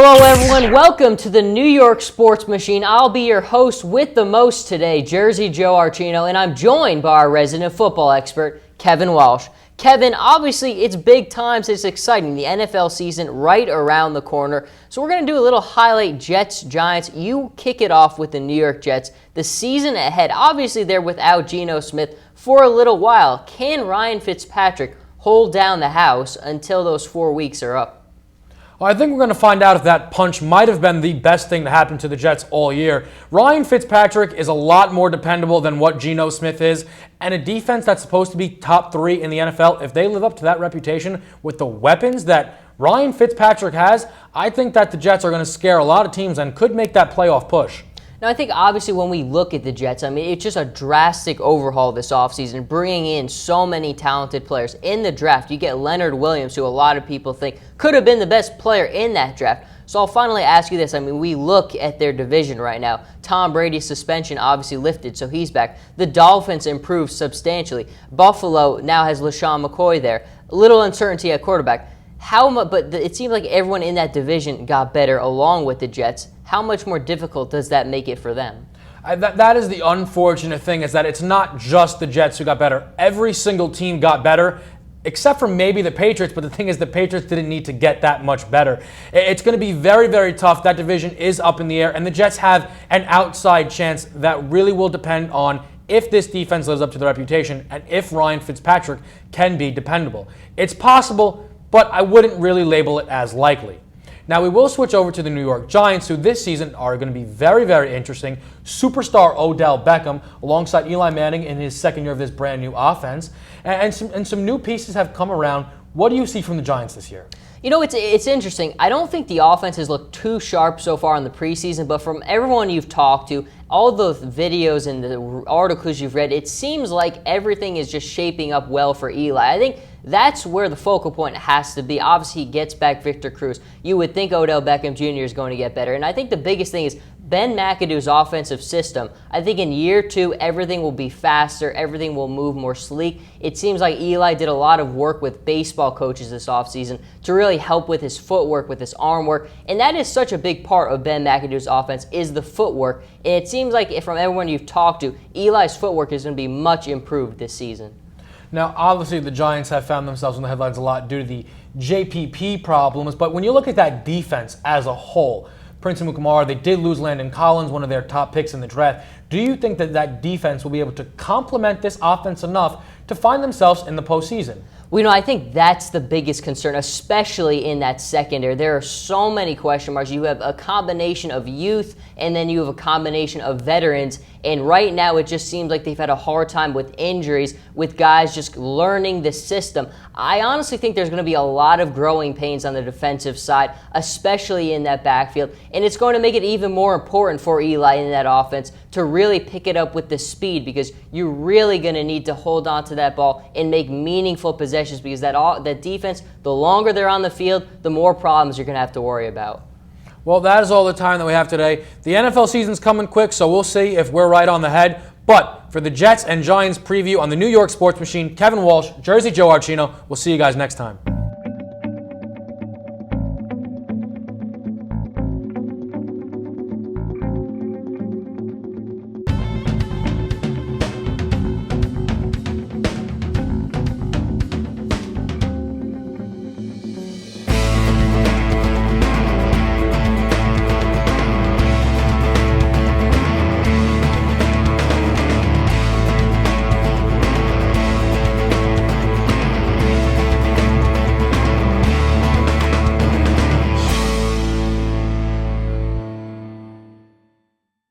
Hello everyone, welcome to the New York Sports Machine. I'll be your host with the most today, Jersey Joe Archino, and I'm joined by our resident football expert, Kevin Walsh. Kevin, obviously it's big times, it's exciting. The NFL season right around the corner. So we're going to do a little highlight Jets-Giants. You kick it off with the New York Jets. The season ahead, obviously they're without Geno Smith for a little while. Can Ryan Fitzpatrick hold down the house until those 4 weeks are up? Well, I think we're going to find out if that punch might have been the best thing to happen to the Jets all year. Ryan Fitzpatrick is a lot more dependable than what Geno Smith is, and a defense that's supposed to be top 3 in the NFL, if they live up to that reputation with the weapons that Ryan Fitzpatrick has, I think that the Jets are going to scare a lot of teams and could make that playoff push. Now, I think obviously when we look at the Jets, I mean, it's just a drastic overhaul this offseason, bringing in so many talented players. In the draft, you get Leonard Williams, who a lot of people think could have been the best player in that draft. So I'll finally ask you this. I mean, we look at their division right now. Tom Brady's suspension obviously lifted, so he's back. The Dolphins improved substantially. Buffalo now has LaShawn McCoy there. A little uncertainty at quarterback. But it seems like everyone in that division got better along with the Jets. How much more difficult does that make it for them? That is the unfortunate thing, is that it's not just the Jets who got better. Every single team got better, except for maybe the Patriots, but the thing is the Patriots didn't need to get that much better. It's going to be very, very tough. That division is up in the air, and the Jets have an outside chance that really will depend on if this defense lives up to the reputation and if Ryan Fitzpatrick can be dependable. It's possible, but I wouldn't really label it as likely. Now, we will switch over to the New York Giants, who this season are going to be very, very interesting. Superstar Odell Beckham alongside Eli Manning in his second year of this brand new offense. And some new pieces have come around. What do you see from the Giants this year? You know, it's interesting. I don't think the offense has looked too sharp so far in the preseason, but from everyone you've talked to, all the videos and the articles you've read, it seems like everything is just shaping up well for Eli. I think that's where the focal point has to be. Obviously, he gets back Victor Cruz. You would think Odell Beckham Jr. is going to get better. And I think the biggest thing is Ben McAdoo's offensive system. I think in year 2, everything will be faster. Everything will move more sleek. It seems like Eli did a lot of work with baseball coaches this offseason to really help with his footwork, with his arm work. And that is such a big part of Ben McAdoo's offense, is the footwork. And it seems like from everyone you've talked to, Eli's footwork is going to be much improved this season. Now, obviously, the Giants have found themselves in the headlines a lot due to the JPP problems, but when you look at that defense as a whole, Prince Amukamara, they did lose Landon Collins, one of their top picks in the draft. Do you think that that defense will be able to complement this offense enough to find themselves in the postseason? Well, you know, I think that's the biggest concern, especially in that secondary. There are so many question marks. You have a combination of youth, and then you have a combination of veterans. And right now, it just seems like they've had a hard time with injuries, with guys just learning the system. I honestly think there's going to be a lot of growing pains on the defensive side, especially in that backfield. And it's going to make it even more important for Eli in that offense to really pick it up with the speed, because you're really going to need to hold on to that ball and make meaningful possessions, because that defense, the longer they're on the field, the more problems you're going to have to worry about. Well, that is all the time that we have today. The NFL season's coming quick, so we'll see if we're right on the head. But for the Jets and Giants preview on the New York Sports Machine, Kevin Walsh, Jersey Joe Archino, we'll see you guys next time.